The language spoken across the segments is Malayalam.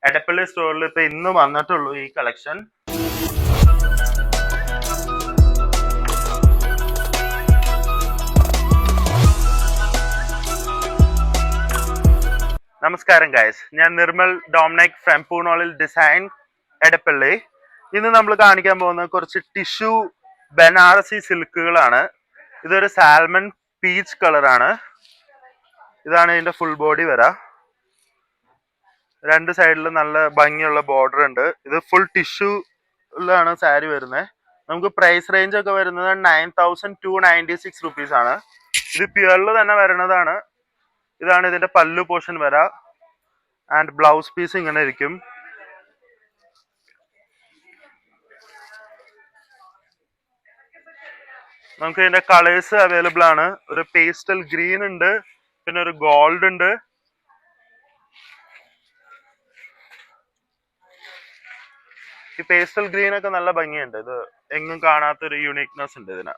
എടപ്പള്ളി സ്റ്റോറിൽ ഇപ്പൊ ഇന്ന് വന്നിട്ടുള്ളൂ ഈ കളക്ഷൻ. നമസ്കാരം ഗൈസ്, ഞാൻ നിർമ്മൽ ഡോമിനിക് ഫ്രം പൂണോളിൽ ഡിസൈൻ എടപ്പള്ളി. ഇന്ന് നമ്മൾ കാണിക്കാൻ പോകുന്ന കുറച്ച് ടിഷ്യൂ ബനാറസി സിൽക്കുകളാണ്. ഇതൊരു സാൽമൺ പീച്ച് കളറാണ്. ഇതാണ് ഇതിന്റെ ഫുൾ ബോഡി വരാ. രണ്ട് സൈഡിലും നല്ല ഭംഗിയുള്ള ബോർഡർ ഉണ്ട്. ഇത് ഫുൾ ടിഷ്യൂലാണ് സാരി വരുന്നത്. നമുക്ക് പ്രൈസ് റേഞ്ച് ഒക്കെ വരുന്നത് 9296 റുപ്പീസ് ആണ്. ഇത് പ്യുവറിൽ തന്നെ വരുന്നതാണ്. ഇതാണ് ഇതിന്റെ പല്ലു പോർഷൻ വരാ. ആൻഡ് ബ്ലൗസ് പീസ് ഇങ്ങനെ ഇരിക്കും. നമുക്ക് ഇതിന്റെ കളേഴ്സ് അവൈലബിൾ ആണ്. ഒരു പേസ്റ്റൽ ഗ്രീൻ ഉണ്ട്, പിന്നെ ഒരു ഗോൾഡ് ഉണ്ട്. ഈ പേസ്റ്റൽ ഗ്രീൻ ഒക്കെ നല്ല ഭംഗിയുണ്ട്. ഇത് എങ്ങും കാണാത്തൊരു യൂണിക്നെസ് ഉണ്ട് ഇതിന്.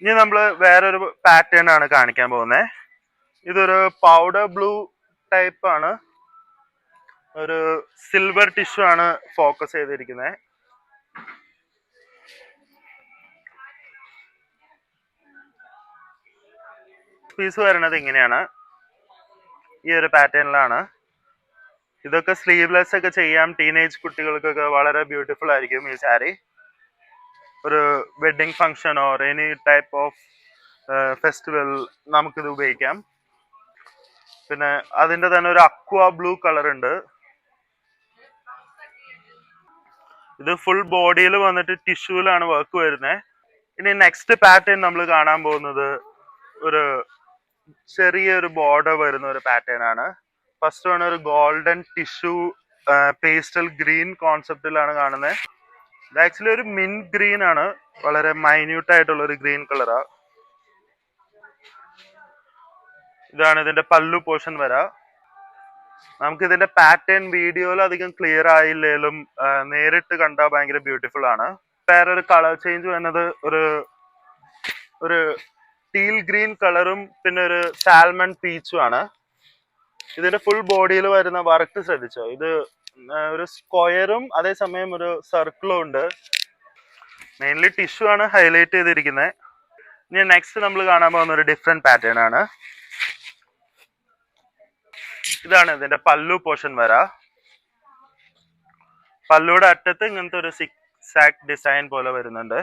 ഇനി നമ്മള് വേറൊരു പാറ്റേൺ ആണ് കാണിക്കാൻ പോകുന്നത്. ഇതൊരു പൗഡർ ബ്ലൂ ടൈപ്പ് ആണ്. ഒരു സിൽവർ ടിഷ്യൂ ആണ് ഫോക്കസ് ചെയ്തിരിക്കുന്നത്. പീസ് വരുന്നത് ഇങ്ങനെയാണ്, ഈ ഒരു പാറ്റേണിലാണ്. ഇതൊക്കെ സ്ലീവ്ലെസ് ഒക്കെ ചെയ്യാം. ടീനേജ് കുട്ടികൾക്കൊക്കെ വളരെ ബ്യൂട്ടിഫുൾ ആയിരിക്കും ഈ സാരി. ഒരു wedding function or any type of festival നമുക്കിത് ഉപയോഗിക്കാം. പിന്നെ അതിന്റെ തന്നെ ഒരു അക്വ ബ്ലൂ കളർ ഉണ്ട്. ഇത് ഫുൾ ബോഡിയിൽ വന്നിട്ട് ടിഷ്യൂലാണ് വർക്ക് വരുന്നത്. ഇനി നെക്സ്റ്റ് പാറ്റേൺ നമ്മൾ കാണാൻ പോകുന്നത് ഒരു ചെറിയൊരു ബോർഡർ വരുന്ന ഒരു പാറ്റേൺ ആണ്. ഫസ്റ്റ് വൺ ഒരു ഗോൾഡൻ ടിഷ്യൂ പേസ്റ്റൽ ഗ്രീൻ കോൺസെപ്റ്റിലാണ് കാണുന്നത്. ഇത് ആക്ച്വലി ഒരു മിന്റ് ഗ്രീൻ ആണ്. വളരെ മൈന്യൂട്ട് ആയിട്ടുള്ള ഒരു ഗ്രീൻ കളറാ. ഇതാണ് ഇതിന്റെ പല്ലു പോർഷൻ വരാ. നമുക്ക് ഇതിന്റെ പാറ്റേൺ വീഡിയോയിൽ അധികം ക്ലിയർ ആയില്ലേലും നേരിട്ട് കണ്ടാൽ ഭയങ്കര ബ്യൂട്ടിഫുൾ ആണ്. വേറൊരു കളർ ചേഞ്ച് വരുന്നത് ഒരു ടീൽ ഗ്രീൻ കളറും പിന്നെ ഒരു സാൽമൺ പീച്ചും ആണ്. ഇതിന്റെ ഫുൾ ബോഡിയിൽ വരുന്ന വർക്ക് ശ്രദ്ധിച്ചോ? ഇത് ഒരു സ്ക്വയറും അതേസമയം ഒരു സർക്കിളും ഉണ്ട്. മെയിൻലി ടിഷ്യൂ ആണ് ഹൈലൈറ്റ് ചെയ്തിരിക്കുന്നത്. ഇനി നെക്സ്റ്റ് നമ്മൾ കാണാൻ പോകുന്ന ഒരു ഡിഫറെന്റ് പാറ്റേൺ ആണ്. ഇതാണ് ഇതിന്റെ പല്ലു പോർഷൻ വരാ. പല്ലുയുടെ അറ്റത്ത് ഇങ്ങനത്തെ ഒരു സിക്സാക് ഡിസൈൻ പോലെ വരുന്നുണ്ട്.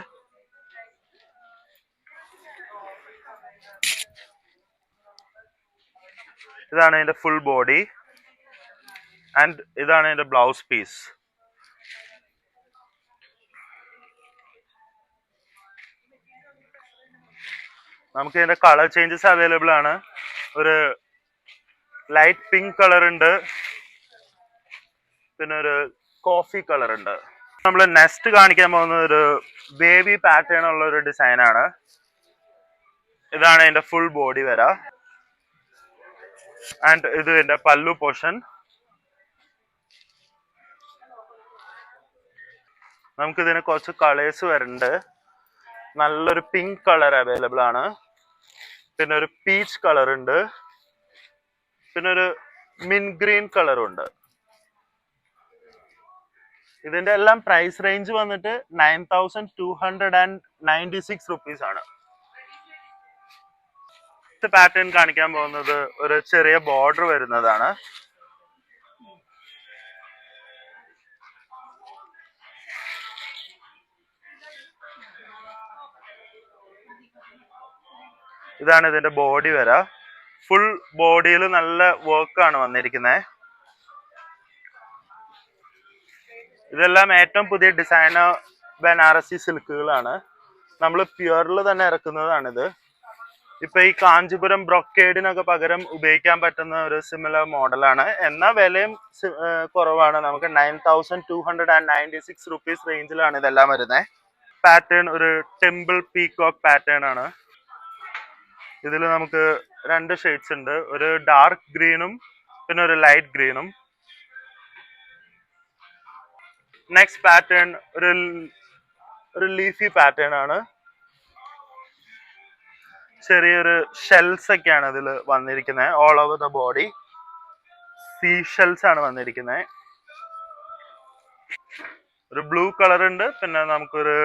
ഇതാണ് ഇതിന്റെ ഫുൾ ബോഡി ആൻഡ് ഇതാണ് ഇതിന്റെ ബ്ലൗസ് പീസ്. നമുക്ക് ഇതിന്റെ കളർ ചേഞ്ചസ് അവൈലബിൾ ആണ്. ഒരു ലൈറ്റ് പിങ്ക് കളർ ഉണ്ട്, പിന്നെ ഒരു കോഫി കളർ ഉണ്ട്. നമ്മൾ നെക്സ്റ്റ് കാണിക്കാൻ പോകുന്നത് ഒരു ബേബി പാറ്റേൺ ഉള്ള ഒരു ഡിസൈൻ ആണ്. ഇതാണ് ഇതിന്റെ ഫുൾ ബോഡി വരാ. ആൻഡ് ഇത് ഇതിന്റെ പല്ലു പോർഷൻ. നമുക്ക് ഇതിന് കുറച്ച് കളേഴ്സ് വരുന്നുണ്ട്. നല്ലൊരു പിങ്ക് കളർ അവൈലബിൾ ആണ്, പിന്നെ ഒരു പീച്ച് കളർ ഉണ്ട്, പിന്നെ ഒരു മിന്റ് ഗ്രീൻ കളറും ഉണ്ട്. ഇതിന്റെ എല്ലാം പ്രൈസ് റേഞ്ച് വന്നിട്ട് 9296 റുപ്പീസ് ആണ്. പാറ്റേൺ കാണിക്കാൻ പോകുന്നത് ഒരു ചെറിയ ബോർഡർ വരുന്നതാണ്. ഇതാണ് ഇതിന്റെ ബോഡി വരാ. ഫുൾ ബോഡിയിൽ നല്ല വർക്കാണ് വന്നിരിക്കുന്നത്. ഇതെല്ലാം ഏറ്റവും പുതിയ ഡിസൈനർ ബനാറസി സിൽക്കുകളാണ്. നമ്മൾ പ്യുവറിൽ തന്നെ ഇറക്കുന്നതാണിത്. ഇപ്പൊ ഈ കാഞ്ചീപുരം ബ്രൊക്കേഡിനൊക്കെ പകരം ഉപയോഗിക്കാൻ പറ്റുന്ന ഒരു സിമിലർ മോഡലാണ്. എന്നാൽ വിലയും കുറവാണ്. നമുക്ക് 9296 റുപ്പീസ് റേഞ്ചിലാണ് ഇതെല്ലാം വരുന്നത്. പാറ്റേൺ ഒരു ടെമ്പിൾ പീകോക്ക് പാറ്റേൺ ആണ്. ഇതിൽ നമുക്ക് രണ്ട് ഷെയ്ഡ്സ് ഉണ്ട്, ഒരു ഡാർക്ക് ഗ്രീനും പിന്നെ ഒരു ലൈറ്റ് ഗ്രീനും. നെക്സ്റ്റ് പാറ്റേൺ ഒരു ലീഫി പാറ്റേൺ ആണ്. ചെറിയൊരു ഷെൽസ് ഒക്കെയാണ് ഇതിൽ വന്നിരിക്കുന്നത് all over the body. Seychelles ആണ് വന്നിരിക്കുന്നത്. ഒരു ബ്ലൂ കളർ ഉണ്ട്, പിന്നെ നമുക്കൊരു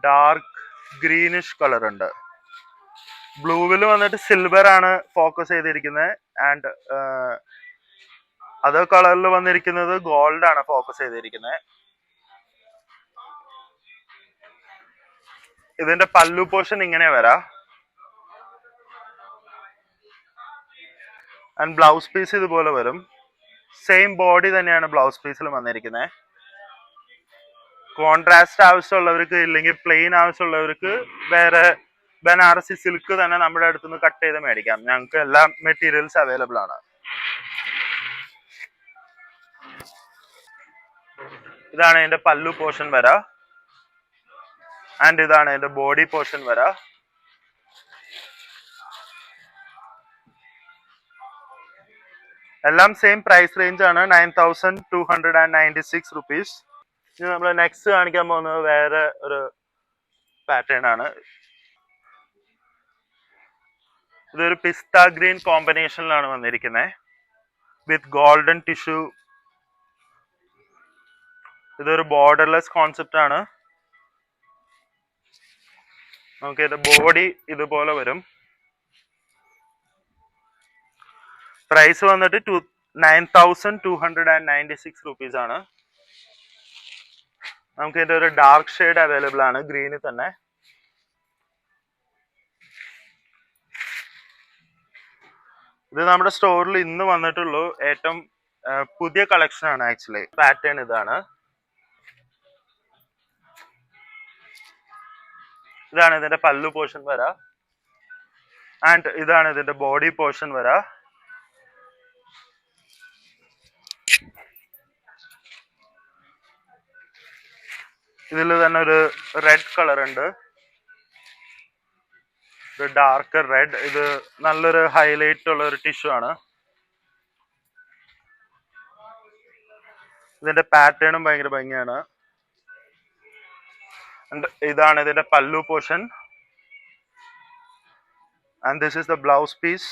ഡാർക്ക് ഗ്രീനിഷ് കളർ ഉണ്ട്. ബ്ലൂവിൽ വന്നിട്ട് സിൽവർ ആണ് ഫോക്കസ് ചെയ്തിരിക്കുന്നത്. ആൻഡ് അതർ കളറിൽ വന്നിരിക്കുന്നത് ഗോൾഡ് ആണ് ഫോക്കസ് ചെയ്തിരിക്കുന്നത്. ഇതിന്റെ പല്ലു പോർഷൻ ഇങ്ങനെ വരാം. ആൻഡ് ബ്ലൗസ് പീസ് ഇതുപോലെ വരും. സെയിം ബോഡി തന്നെയാണ് ബ്ലൗസ് പീസിൽ വന്നിരിക്കുന്നത്. കോൺട്രാസ്റ്റ് ആവശ്യമുള്ളവർക്ക്, ഇല്ലെങ്കിൽ പ്ലെയിൻ ആവശ്യമുള്ളവർക്ക് വേറെ ബനാറസി സിൽക്ക് തന്നെ നമ്മുടെ അടുത്തുനിന്ന് കട്ട് ചെയ്ത് മേടിക്കാം. ഞങ്ങൾക്ക് എല്ലാ മെറ്റീരിയൽസ് അവൈലബിൾ ആണ്. ഇതാണ് ഇതിന്റെ പല്ലു പോർഷൻ വരാ. ആൻഡ് ഇതാണ് ഇതിന്റെ ബോഡി പോർഷൻ വരാ. എല്ലാം സെയിം പ്രൈസ് റേഞ്ച് ആണ്, 9296 റുപ്പീസ്. ഇനി നമ്മൾ നെക്സ്റ്റ് കാണിക്കാൻ പോകുന്നത് വേറെ ഒരു പാറ്റേൺ ആണ്. ഇതൊരു പിസ്ത ഗ്രീൻ കോമ്പിനേഷനിലാണ് വന്നിരിക്കുന്നത് വിത്ത് ഗോൾഡൻ ടിഷ്യൂ. ഇതൊരു ബോർഡർലെസ് കോൺസെപ്റ്റ് ആണ്. നമുക്ക് ഇതിന്റെ ബോഡി ഇതുപോലെ വരും. പ്രൈസ് വന്നിട്ട് 9296 റുപ്പീസ് ആണ്. നമുക്ക് ഇതിന്റെ ഒരു ഡാർക്ക് ഷെയ്ഡ് അവൈലബിൾ ആണ്, ഗ്രീനിൽ തന്നെ. ഇത് നമ്മുടെ സ്റ്റോറിൽ ഇന്ന് വന്നിട്ടുള്ളൂ, ഏറ്റവും പുതിയ കളക്ഷൻ ആണ്. ആക്ച്വലി പാറ്റേൺ ഇതാണ്. ഇതാണ് ഇതിന്റെ പല്ലു പോർഷൻ വരാ. ആൻഡ് ഇതാണ് ഇതിന്റെ ബോഡി പോർഷൻ വരാ. ഇതിൽ തന്നെ ഒരു റെഡ് കളർ ഉണ്ട്, ഒരു ഡാർക്ക് റെഡ്. ഇത് നല്ലൊരു ഹൈലൈറ്റ് ഉള്ള ഒരു ടിഷ്യൂ ആണ്. ഇതിന്റെ പാറ്റേണും ഭയങ്കര ഭംഗിയാണ്. ഇതാണ് ഇതിന്റെ pallu portion. And this is the blouse piece.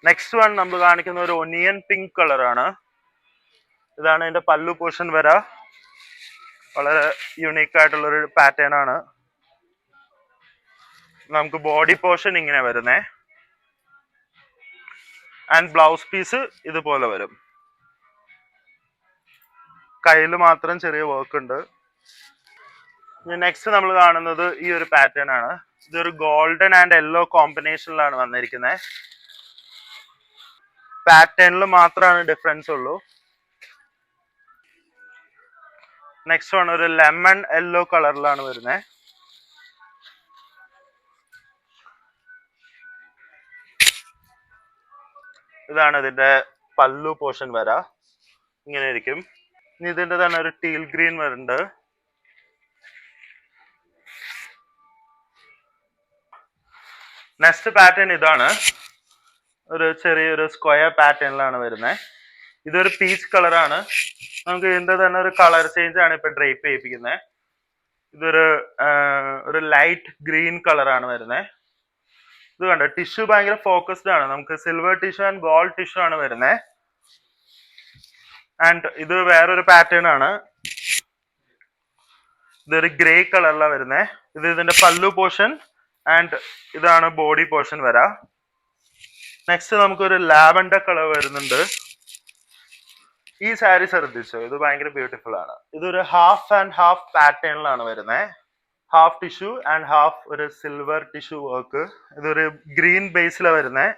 Next one നമ്മൾ കാണിക്കുന്ന ഒരു ഒനിയൻ പിങ്ക് കളർ ആണ്. ഇതാണ് ഇതിന്റെ പല്ലു പോർഷൻ വരാ. വളരെ യുണീക്ക് ആയിട്ടുള്ള ഒരു പാറ്റേൺ ആണ്. നമുക്ക് ബോഡി പോർഷൻ ഇങ്ങനെ വരുന്നേ. ആൻഡ് ബ്ലൗസ് പീസ് ഇതുപോലെ വരും. കയ്യിൽ മാത്രം ചെറിയ വർക്ക് ഉണ്ട്. നെക്സ്റ്റ് നമ്മൾ കാണുന്നത് ഈ ഒരു പാറ്റേൺ ആണ്. ഇതൊരു ഗോൾഡൻ ആൻഡ് യെല്ലോ കോമ്പിനേഷനിലാണ് വന്നിരിക്കുന്നത്. പാറ്റേണിൽ മാത്രമാണ് ഡിഫറൻസ് ഉള്ളൂ. നെക്സ്റ്റ് ആണ് ഒരു ലെമൺ യെല്ലോ കളറിലാണ് വരുന്നത്. ഇതാണ് ഇതിന്റെ പല്ലു പോർഷൻ വരാ. ഇങ്ങനെ ഇരിക്കും. ഇനി ഇതിന്റെ തന്നെ ഒരു ടീൽ ഗ്രീൻ വരുന്നുണ്ട്. നെക്സ്റ്റ് പാറ്റേൺ ഇതാണ്. ഒരു ചെറിയൊരു സ്ക്വയർ പാറ്റേണിലാണ് വരുന്നത്. ഇതൊരു പീച്ച് കളറാണ്. നമുക്ക് ഇതിന്റെ തന്നെ ഒരു കളർ ചേഞ്ച് ആണ് ഇപ്പൊ ഡ്രേപ്പ് ചെയ്യിപ്പിക്കുന്നത്. ഇതൊരു ലൈറ്റ് ഗ്രീൻ കളറാണ് വരുന്നത്. ഇത് കണ്ടോ, ടിഷ്യൂ ഭയങ്കര ഫോക്കസ്ഡ് ആണ്. നമുക്ക് silver tissue and gold tissue ആണ് വരുന്നത്. ആൻഡ് ഇത് വേറൊരു പാറ്റേൺ ആണ്. ഇതൊരു ഗ്രേ കളറിലാണ് വരുന്നത്. ഇത് ഇതിന്റെ പല്ലു പോർഷൻ ആൻഡ് ഇതാണ് ബോഡി പോർഷൻ വരാ. നെക്സ്റ്റ് നമുക്കൊരു ലാവൻഡർ കളർ വരുന്നുണ്ട്. ഈ സാരി ശ്രദ്ധിച്ചോ, ഇത് ഭയങ്കര ബ്യൂട്ടിഫുൾ ആണ്. ഇതൊരു ഹാഫ് ആൻഡ് ഹാഫ് പാറ്റേണിലാണ് വരുന്നത്. ഹാഫ് ടിഷ്യൂ ആൻഡ് ഹാഫ് ഒരു സിൽവർ ടിഷ്യൂ വർക്ക്. ഇതൊരു ഗ്രീൻ ബേസിലാണ് വരുന്നത്.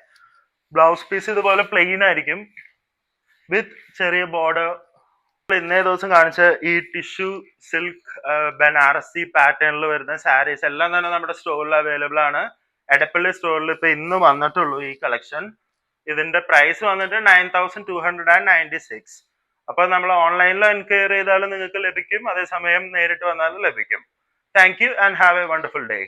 ബ്ലൗസ് പീസ് ഇതുപോലെ പ്ലെയിൻ ആയിരിക്കും വിത്ത് ചെറിയ ബോർഡർ. ഇന്നേ ദിവസം കാണിച്ച ഈ ടിഷ്യൂ സിൽക്ക് ബനാറസി പാറ്റേണിൽ വരുന്ന സാരീസ് എല്ലാം തന്നെ നമ്മുടെ സ്റ്റോറിൽ അവൈലബിൾ ആണ്. എടപ്പള്ളി സ്റ്റോറിൽ ഇപ്പൊ ഇന്ന് വന്നിട്ടുള്ളൂ ഈ കളക്ഷൻ. ഇതിന്റെ പ്രൈസ് വന്നിട്ട് 9296. അപ്പൊ നമ്മൾ ഓൺലൈനിൽ എൻക്വയറി ചെയ്താലും നിങ്ങൾക്ക് ലഭിക്കും, അതേസമയം നേരിട്ട് വന്നാലും ലഭിക്കും. Thank you and have A wonderful day.